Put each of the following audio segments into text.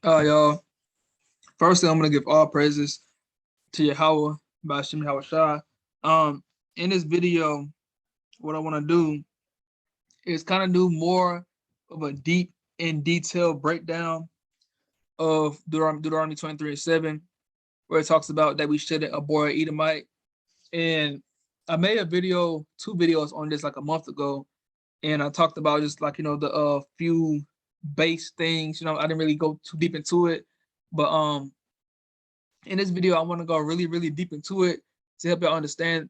Y'all. Firstly, I'm gonna give all praises to Yahweh by Hashem Yahweh Shai. In this video, what I want to do is kind of do more of a deep and detailed breakdown of Deuteronomy 23:7, where it talks about that we shouldn't abhor an Edomite. And I made a video, two videos on this like a month ago, and I talked about just like the few base things. I didn't really go too deep into it, but in this video, I want to go really, really deep into it to help y'all understand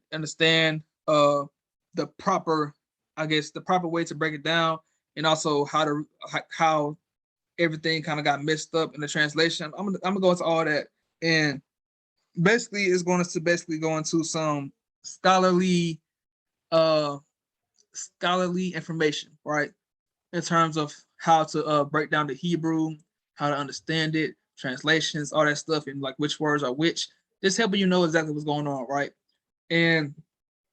the proper, I guess, the proper way to break it down, and also how everything kind of got messed up in the translation. I'm gonna go into all that, and basically, it's going to basically go into some scholarly uh scholarly information, right? In terms of how to break down the Hebrew, how to understand it, translations, all that stuff, and like which words are which. Just helping you know exactly what's going on, right? And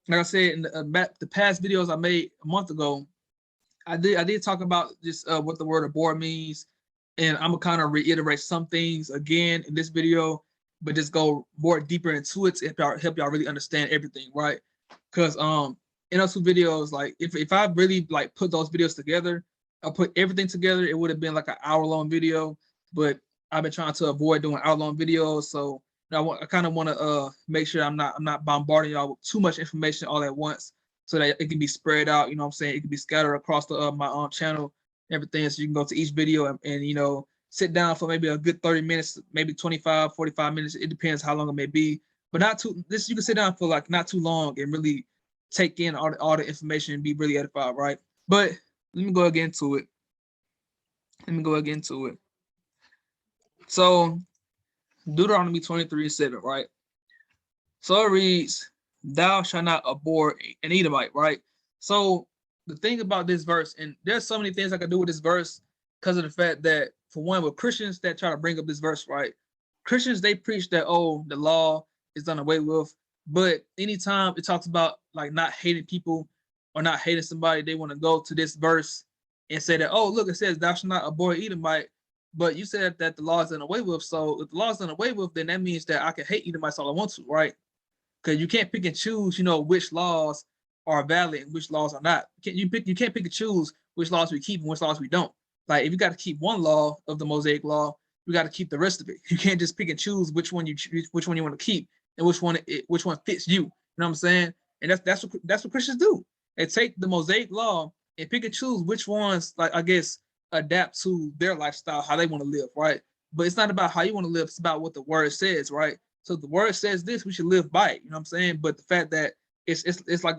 like I said in the past videos I made a month ago, I did talk about just what the word abort means, and I'm gonna kind of reiterate some things again in this video, but just go more deeper into it to help y'all really understand everything, right? Because in those two videos, like if I really like put those videos together, I put everything together, it would have been like an hour-long video. But I've been trying to avoid doing hour-long videos, so I kind of want to make sure I'm not bombarding y'all with too much information all at once, so that it can be spread out. You know what I'm saying? It can be scattered across the my channel and everything, so you can go to each video and sit down for maybe a good 30 minutes, maybe 25, 45 minutes. It depends how long it may be, but not too. This you can sit down for like not too long and really take in all the information and be really edified, right? But let me go again to it. Let me go again to it. So Deuteronomy 23:7, right? So it reads, "Thou shalt not abhor an Edomite," right? So the thing about this verse, and there's so many things I could do with this verse because of the fact that, for one, with Christians that try to bring up this verse, right? Christians, they preach that, oh, the law is done away with. But anytime it talks about like not hating people or not hating somebody, they want to go to this verse and say that, oh, look, it says, "Thou shalt not abhor Edomite." But you said that the law is done away with. So if the law is done away with, then that means that I can hate Edomites all I want to, right? Because you can't pick and choose, which laws are valid and which laws are not. You can't pick and choose which laws we keep and which laws we don't. Like if you got to keep one law of the Mosaic law, you got to keep the rest of it. You can't just pick and choose which one you want to keep and which one fits you. You know what I'm saying? And that's what Christians do. They take the Mosaic law and pick and choose which ones, like I guess, adapt to their lifestyle, how they want to live, right? But it's not about how you want to live; it's about what the word says, right? So the word says this, we should live by it. You know what I'm saying? But the fact that it's like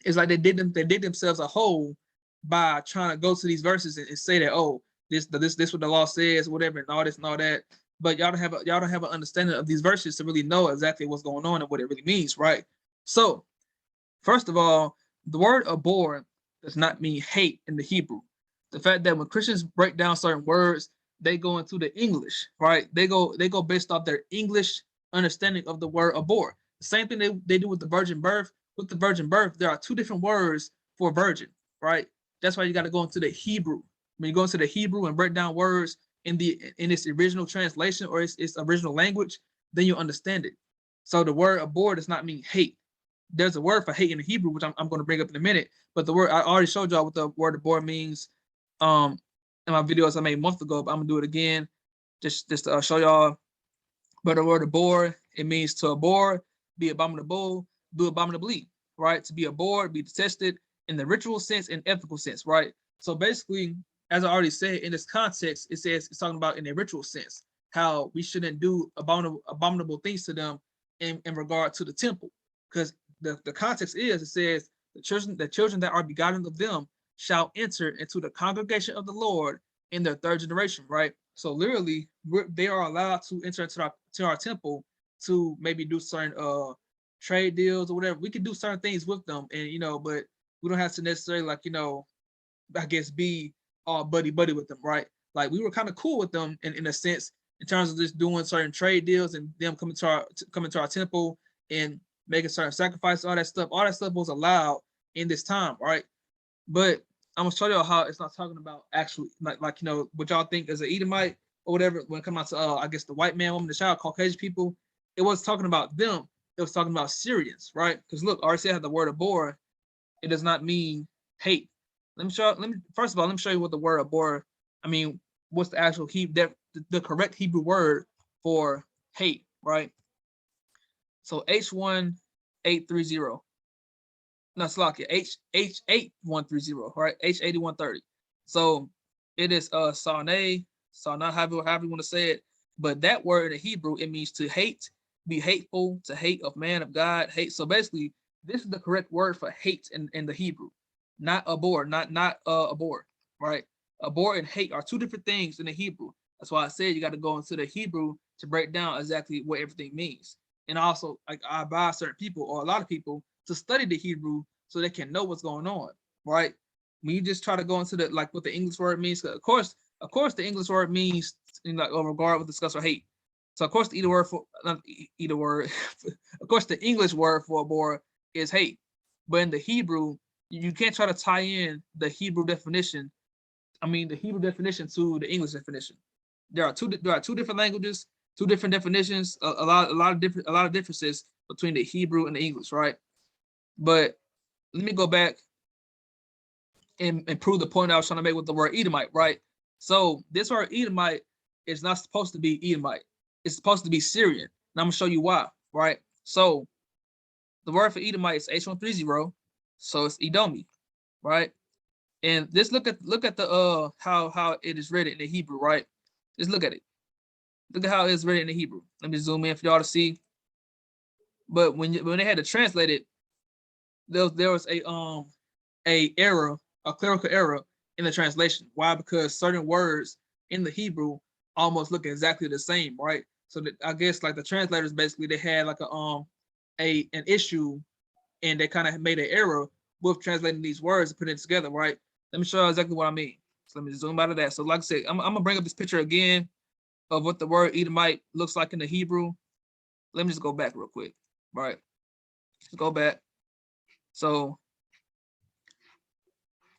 it's like they did themselves a hole by trying to go to these verses and say that, oh, this what the law says, whatever, and all this and all that. But y'all don't have an understanding of these verses to really know exactly what's going on and what it really means, right? So first of all, the word abhor does not mean hate in the Hebrew. The fact that when Christians break down certain words, they go into the English, right? They go based off their English understanding of the word abhor. The same thing they do with the virgin birth. With the virgin birth, there are two different words for virgin, right? That's why you got to go into the Hebrew. When you go into the Hebrew and break down words in its original translation or its original language, then you understand it. So the word abhor does not mean hate. There's a word for hate in the Hebrew, which I'm going to bring up in a minute. But the word I already showed y'all what the word abhor means um in my videos I made a month ago, but I'm gonna do it again just to show y'all. But the word abhor, it means to abhor, be abominable, do abominably, right? To be abhorred, be detested in the ritual sense and ethical sense, right? So basically, as I already said, in this context, it says it's talking about in a ritual sense, how we shouldn't do abominable things to them in regard to the temple. Because the context is it says the children that are begotten of them shall enter into the congregation of the Lord in their third generation, right? So literally, they are allowed to enter into our temple to maybe do certain trade deals or whatever. We can do certain things with them, and but we don't have to necessarily like I guess be all buddy buddy with them, right? Like we were kind of cool with them in a sense in terms of just doing certain trade deals and them coming to our temple and making certain sacrifices, all that stuff was allowed in this time, right? But I'm gonna show y'all how it's not talking about actually like you know what y'all think as an Edomite or whatever when it comes out to I guess the white man, woman, the child, Caucasian people. It wasn't talking about them. It was talking about Syrians, right? Because look, I already said the word abhor. It does not mean hate. First of all, let me show you what the word abhor. I mean, what's the actual the correct Hebrew word for hate, right? So H1830. No, Slovakia, H8130, right? H8130. So it is Sana, however you want to say it. But that word in Hebrew, it means to hate, be hateful, to hate of man, of God, hate. So basically, this is the correct word for hate in the Hebrew, not abhor, not abhor, right? Abhor and hate are two different things in the Hebrew. That's why I said you got to go into the Hebrew to break down exactly what everything means. And also, like I advise certain people or a lot of people to study the Hebrew so they can know what's going on, right? When you just try to go into the like what the English word means, of course, the English word means in like regard with disgust or hate. So of course the either word for not either word, of course the English word for abhor is hate, but in the Hebrew you can't try to tie in the Hebrew definition. I mean the Hebrew definition to the English definition. There are two different languages, two different definitions, a lot of differences between the Hebrew and the English, right? But let me go back and prove the point I was trying to make with the word Edomite, right? So this word Edomite is not supposed to be Edomite. It's supposed to be Syrian. And I'm gonna show you why, right? So the word for Edomite is H130, so it's Edomi, right? And this look at the how it is written in the Hebrew, right? Just look at it. Look at how it's written in the Hebrew. Let me zoom in for y'all to see. But when they had to translate it, there was a error, a clerical error in the translation. Why? Because certain words in the Hebrew almost look exactly the same, right? So that, I guess like the translators basically they had like an issue and they kind of made an error with translating these words and putting it together, right? Let me show you exactly what I mean. So let me zoom out of that. So like I said, I'm gonna bring up this picture again of what the word Edomite looks like in the Hebrew. Let me just go back real quick, right? Let's go back. So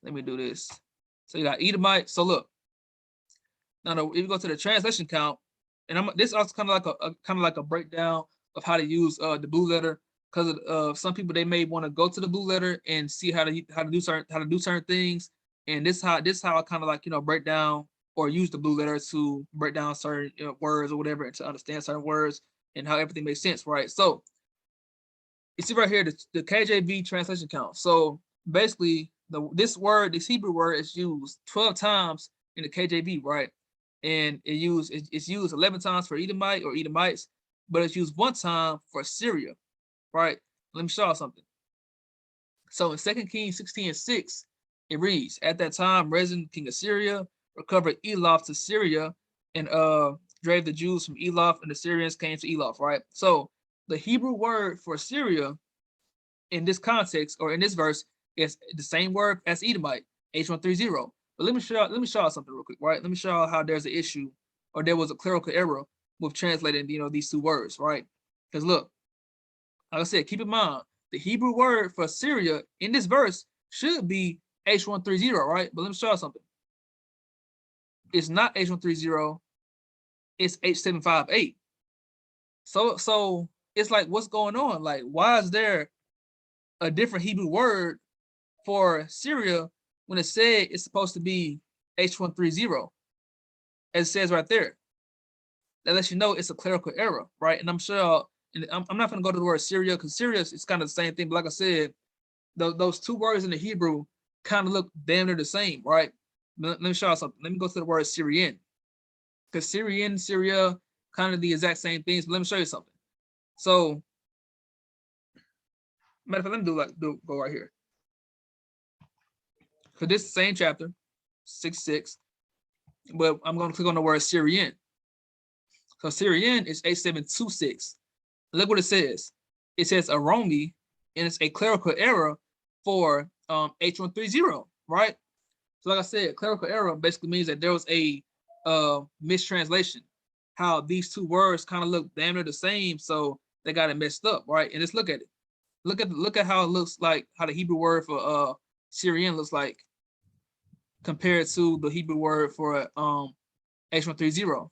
let me do this. So you got Edomite. So look, now if you go to the translation count, and this also kind of like a breakdown of how to use the blue letter because some people they may want to go to the blue letter and see how to do certain things, and this how I kind of like break down or use the blue letter to break down certain words or whatever and to understand certain words and how everything makes sense, right? So you see right here the KJV translation count. So basically, this Hebrew word is used 12 times in the KJV, right? And it's used 11 times for Edomite or Edomites, but it's used one time for Syria, right? Let me show you something. So in 2 Kings 16:6, it reads, "At that time, Rezin, king of Syria, recovered Eloth to Syria, and drave the Jews from Eloth, and the Syrians came to Eloth." Right. So the Hebrew word for Syria in this context or in this verse is the same word as Edomite, H130. But let me show you something real quick, right? Let me show you how there's an issue or there was a clerical error with translating these two words, right? Because look, like I said, keep in mind the Hebrew word for Syria in this verse should be H130, right? But let me show you something. It's not H130, it's H758. So it's like, what's going on? Like, why is there a different Hebrew word for Syria when it said it's supposed to be H130, as it says right there? That lets you know it's a clerical error, right? And I'm sure, and I'm not going to go to the word Syria because Syria is kind of the same thing. But like I said, those two words in the Hebrew kind of look damn near the same, right? Let me show you something. Let me go to the word Syrian, because Syrian, Syria, kind of the exact same things. But let me show you something. So, matter of fact, let me go right here. For this same chapter, 6:6, but I'm going to click on the word Syrian. So Syrian is H726. Look what it says. It says Aromi, and it's a clerical error for H130, right? So like I said, clerical error basically means that there was a mistranslation. How these two words kind of look damn near the same, so they got it messed up, right? And let's look at it. Look at how it looks like, how the Hebrew word for Syrian looks like. compared to the Hebrew word for H130,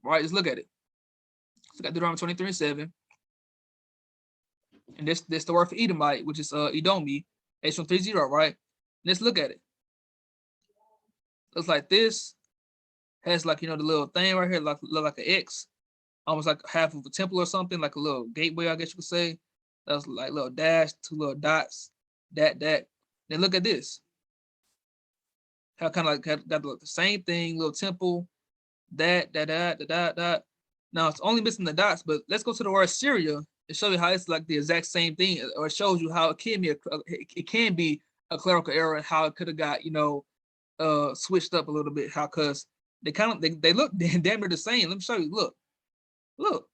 right? Just look at it. So got Deuteronomy 23:7, and this the word for Edomite, which is Edomi, H130, right? Let's look at it. Looks like this. Has like, you know, the little thing right here, like look like an X, almost like half of a temple or something, like a little gateway, I guess you could say. That's like a little dash, two little dots, that. Then look at this. How kind of like got the same thing, little temple, that. Now it's only missing the dots, but let's go to the word Syria and show you how it's like the exact same thing, or it shows you how it can be a clerical error and how it could have got, you know, switched up a little bit. How, cause they look damn near the same. Let me show you. Look,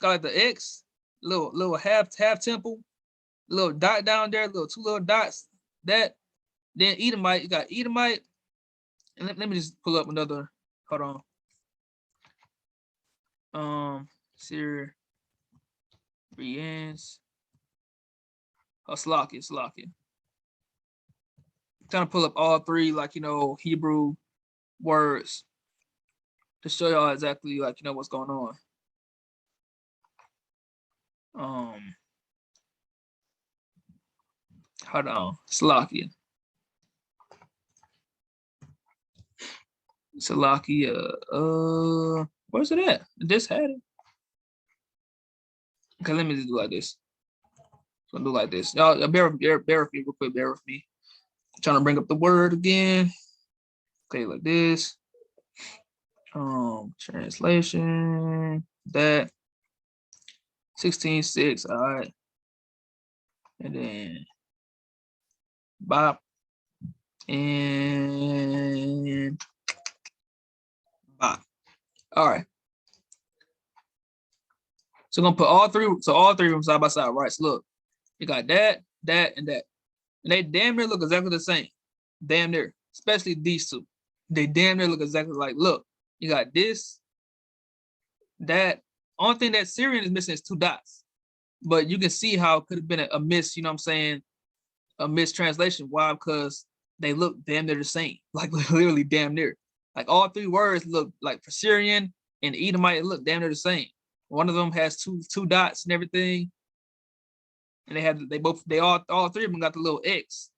got like the X, little half temple, little dot down there, two little dots. That. Then Edomite, you got Edomite, and let me just pull up another. Hold on. Syrians. Slakia. Trying to pull up all three, like, you know, Hebrew words to show y'all exactly, like, you know, what's going on. Hold on. Slakia. Where's it at? This had it. Okay, let me just do like this. So I'll do like this. Y'all bear with me real quick. Bear with me. I'm trying to bring up the word again. Okay, like this. Translation. That. 16:6. All right. And then bop. And bop. All right. So I'm gonna put all three of them side by side, right? So look, you got that, and that. And they damn near look exactly the same. Damn near. Especially these two. They damn near look exactly like, look, you got this, that. Only thing that Syrian is missing is two dots. But you can see how it could have been a miss, you know what I'm saying? A mistranslation. Why? Because they look damn near the same. Like literally damn near. Like all three words look like, for Syrian and Edomite, look damn near the same. One of them has two dots and everything. And all three of them got the little X.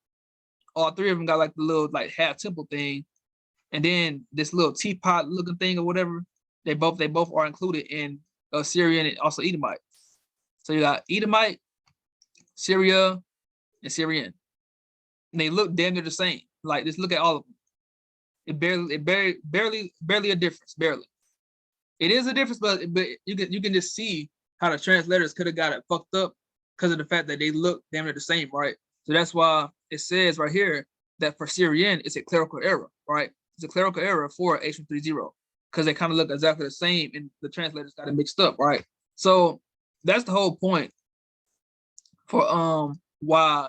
All three of them got like the little like half temple thing. And then this little teapot looking thing or whatever, they both are included in Syrian and also Edomite. So you got Edomite, Syria, and Syrian. And they look damn near the same. Like, just look at all of them. It barely a difference, barely. It is a difference, but you can just see how the translators could have got it fucked up because of the fact that they look damn near the same, right? So that's why it says right here that for Syrian, it's a clerical error, right? It's a clerical error for H130 because they kind of look exactly the same and the translators got it mixed up, right? So that's the whole point for why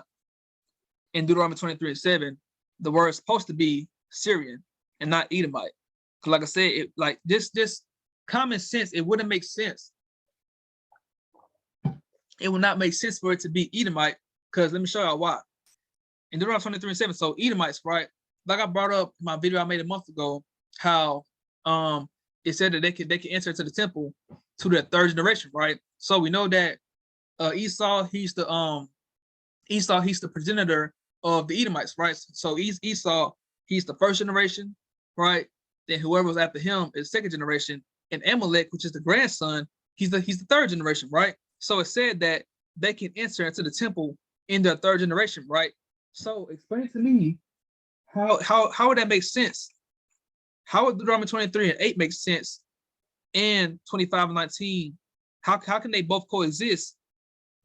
in Deuteronomy 23:7, the word is supposed to be Syrian and not Edomite. Because like I said, it like this common sense, it wouldn't make sense. It would not make sense for it to be Edomite, because let me show y'all why. In Deuteronomy 23:7, so Edomites, right? Like I brought up in my video I made a month ago, how it said that they can enter into the temple to their third generation, right? So we know that Esau, he's the progenitor of the Edomites, right? So Esau, he's the first generation, right? Then whoever was after him is second generation, and Amalek, which is the grandson, he's the third generation, right? So it said that they can enter into the temple in their third generation, right? So explain to me how would that make sense? How would Deuteronomy 23:8 make sense? And 25:19, how can they both coexist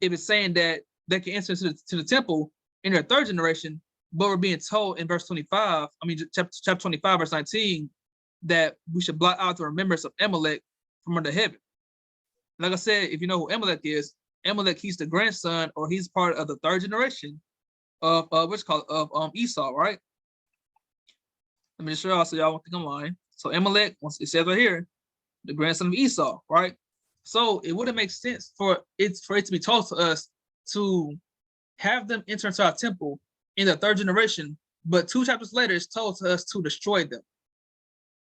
if it's saying that they can enter to the temple in their third generation, but we're being told in verse 25, chapter 25, verse 19, that we should blot out the remembrance of Amalek from under heaven. Like I said, if you know who Amalek is, Amalek, he's the grandson, or he's part of the third generation of what's called of Esau, right? Let me just show y'all so y'all won't think I'm lying. So Amalek, once it says right here, the grandson of Esau, right? So it wouldn't make sense for it to be told to us to have them enter into our temple in the third generation, but 2 chapters later, it's told to us to destroy them.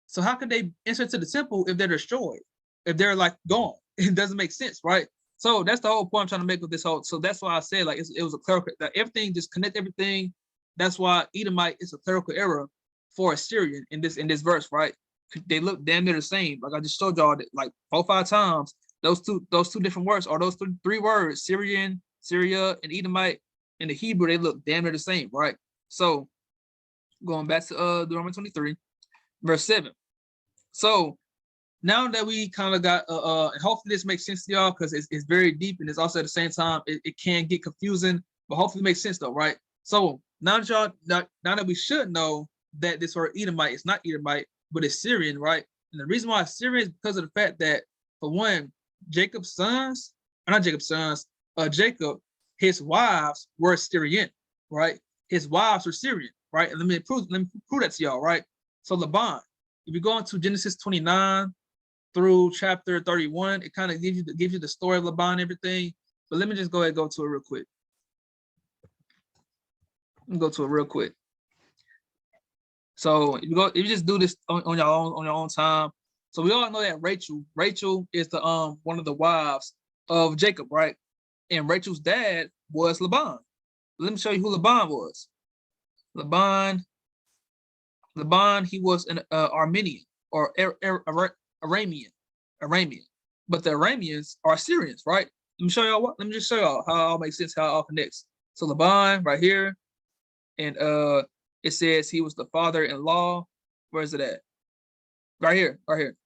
So how could they enter to the temple if they're destroyed? If they're like gone? It doesn't make sense, right? So that's the whole point I'm trying to make with this whole. So that's why I said like it was a clerical. That everything just connect everything. That's why Edomite is a clerical error for Assyrian in this verse, right? They look damn near the same. Like I just showed y'all that like 4 or 5 times. Those two different words, or those three words, Syrian, Syria, and Edomite in the Hebrew, they look damn near the same, right? So going back to Deuteronomy 23, verse 7. So now that we kind of got and hopefully this makes sense to y'all, because it's very deep, and it's also at the same time it can get confusing, but hopefully it makes sense though, right? So now that y'all now that we should know that this word Edomite is not Edomite, but it's Syrian, right? And the reason why it's Syrian is because of the fact that, for one, Jacob's sons, or not Jacob's sons, Jacob, his wives were Syrian, right? His wives were Syrian, right? And let me prove that to y'all, right? So Laban, if you go into Genesis 29 through chapter 31, it kind of gives you the story of Laban and everything. But let me just go ahead and go to it real quick. Let me go to it real quick. So if you just do this on your own time. So we all know that Rachel is the one of the wives of Jacob, right? And Rachel's dad was Laban. Let me show you who Laban was. Laban, he was an Armenian or Aramean. But the Arameans are Syrians, right? Let me show y'all what. Let me just show y'all how it all makes sense, how it all connects. So Laban right here, and it says he was the father-in-law. Where is it at? Right here, right here.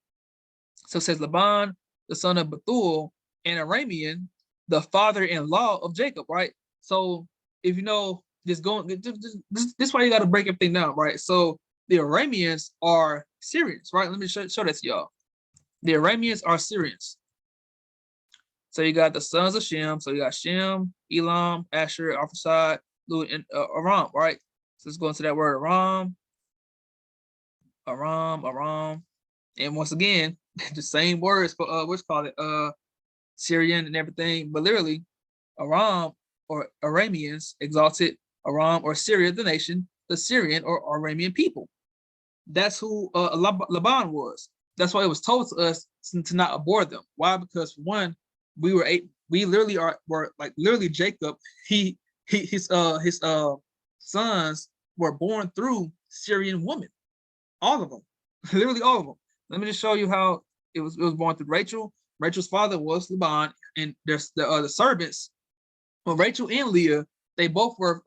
So it says Laban, the son of Bethuel, and Aramean, the father-in-law of Jacob, right? So if you know, this is why you got to break everything down, right? So the Arameans are Syrians, right? Let me show that to y'all. The Arameans are Syrians. So you got the sons of Shem. So you got Shem, Elam, Asher, Arphaxad, Lud, and Aram, right? So let's go into that word Aram. And once again, the same words for what's called it Syrian and everything, but literally Aram or Arameans exalted Aram or Syria, the nation, the Syrian or Aramean people. That's who Laban was. That's why it was told to us to not abhor them. Why? Because for one, we literally were like literally Jacob. His sons were born through Syrian women, all of them, literally all of them. Let me just show you how it was born through Rachel. Rachel's father was Laban, and there's the servants. Well, Rachel and Leah, they both were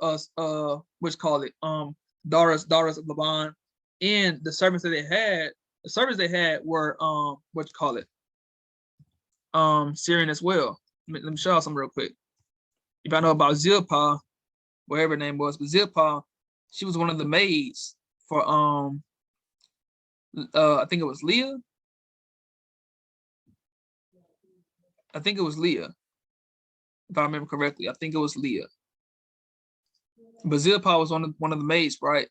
what's called it daughters of Laban, and the servants that they had, were what's called it Syrian as well. Let me show you something real quick. If I know about Zilpah, whatever her name was, but Zilpah, she was one of the maids for I think it was Leah. I think it was Leah, if I remember correctly. I think it was Leah. But Zilpah was one of the maids, right?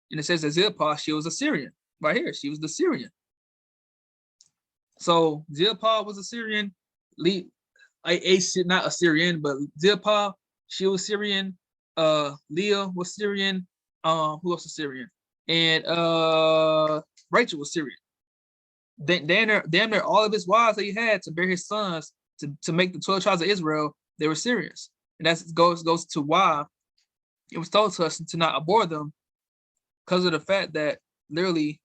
And it says that Zilpah, she was a Syrian. Right here, she was the Syrian. So Zilpah was a Syrian. Not a Syrian, but Zilpah, she was Syrian. Leah was Syrian. Who else was Syrian? And Rachel was Syrian. Damn near all of his wives that he had to bear his sons to make the 12 tribes of Israel, they were Syrians. And that goes to why it was told to us to not abhor them, because of the fact that literally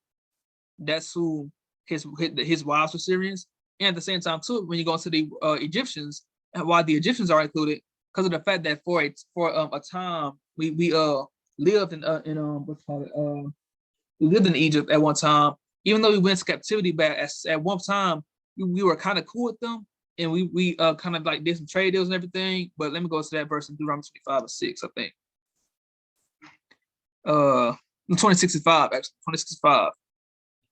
that's who his wives were Syrians. And at the same time too, when you go into the Egyptians, and why the Egyptians are included, because of the fact that for a time we lived in what's called it we lived in Egypt at one time. Even though we went to captivity, but at one time we were kind of cool with them, and we kind of like did some trade deals and everything. But let me go to that verse in Deuteronomy 25:6, I think. 20:65, actually, 20:65.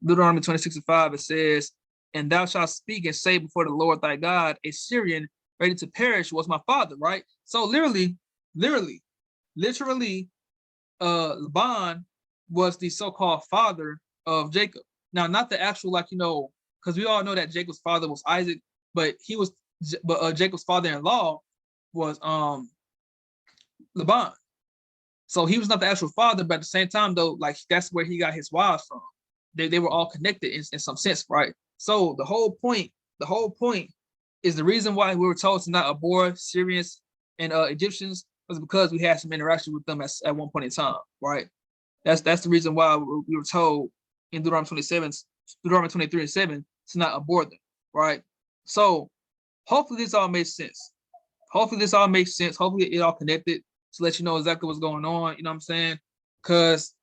Deuteronomy 20:65, it says, "And thou shalt speak and say before the Lord thy God, a Syrian ready to perish was my father," right? So literally, Laban was the so-called father of Jacob. Now, not the actual, like, because we all know that Jacob's father was Isaac, but Jacob's father-in-law was Laban. So he was not the actual father, but at the same time, though, like that's where he got his wives from. They were all connected in some sense, right? So the whole point is the reason why we were told to not abhor Syrians and Egyptians was because we had some interaction with them at one point in time, right? That's the reason why we were told in Deuteronomy 23:7 to not abhor them, right? So hopefully this all makes sense. Hopefully this all makes sense. Hopefully it all connected to let you know exactly what's going on. You know what I'm saying? Because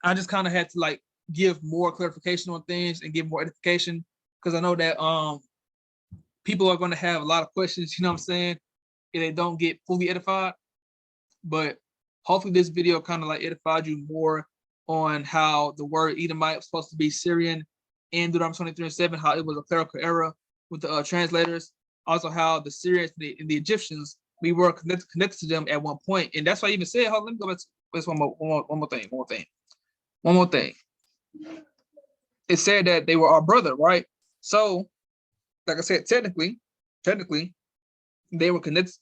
I just kind of had to like give more clarification on things and give more edification because I know that people are going to have a lot of questions. You know what I'm saying? If they don't get fully edified, but hopefully this video kind of like edified you more on how the word Edomite was supposed to be Syrian in Deuteronomy 23:7, how it was a clerical error with the translators. Also, how the Syrians and the Egyptians, we were connected to them at one point. And that's why I even said, let me go back to this one more thing. It said that they were our brother, right? So, like I said, technically, they were connected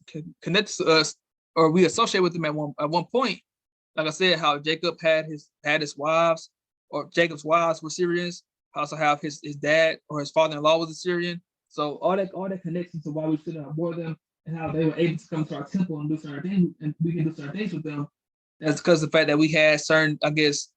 to us, or we associate with them at one point. Like I said, how Jacob had his wives, or Jacob's wives were Syrians. Also have his dad or his father-in-law was a Syrian. So all that connections to why we shouldn't abhor them and how they were able to come to our temple and do certain things, and we can do certain things with them. That's because of the fact that we had certain, I guess,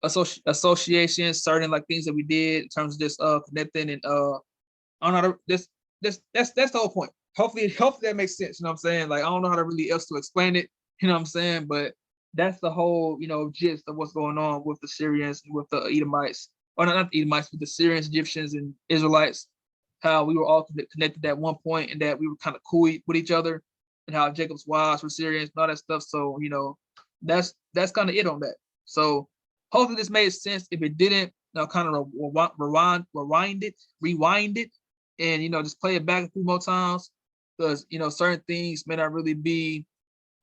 associations, certain like things that we did in terms of just connecting and I don't know, that's the whole point. Hopefully that makes sense. You know what I'm saying? Like I don't know how to really else to explain it. You know what I'm saying? But that's the whole, gist of what's going on with the Syrians and with the Edomites, or not the Edomites, but the Syrians, Egyptians, and Israelites. How we were all connected at one point, and that we were kind of cool with each other, and how Jacob's wives were Syrians and all that stuff. So that's kind of it on that. So hopefully this made sense. If it didn't, I'll kind of rewind it, and just play it back a few more times, because certain things may not really be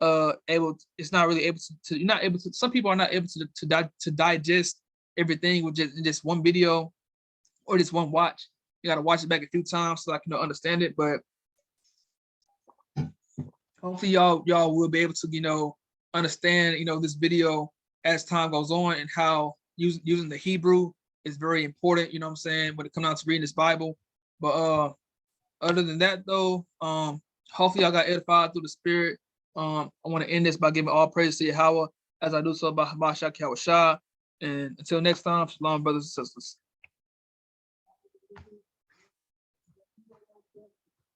it's not really able to you're not able to, some people are not able to digest everything with just one video or just one watch. You got to watch it back a few times so I can understand it. But hopefully y'all will be able to understand this video as time goes on, and how using the Hebrew is very important, you know what I'm saying, when it comes down to reading this Bible. But other than that though, hopefully y'all got edified through the Spirit. I want to end this by giving all praise to Yahweh, as I do so by Hamashiach Yahushua. And until next time, shalom, brothers and sisters.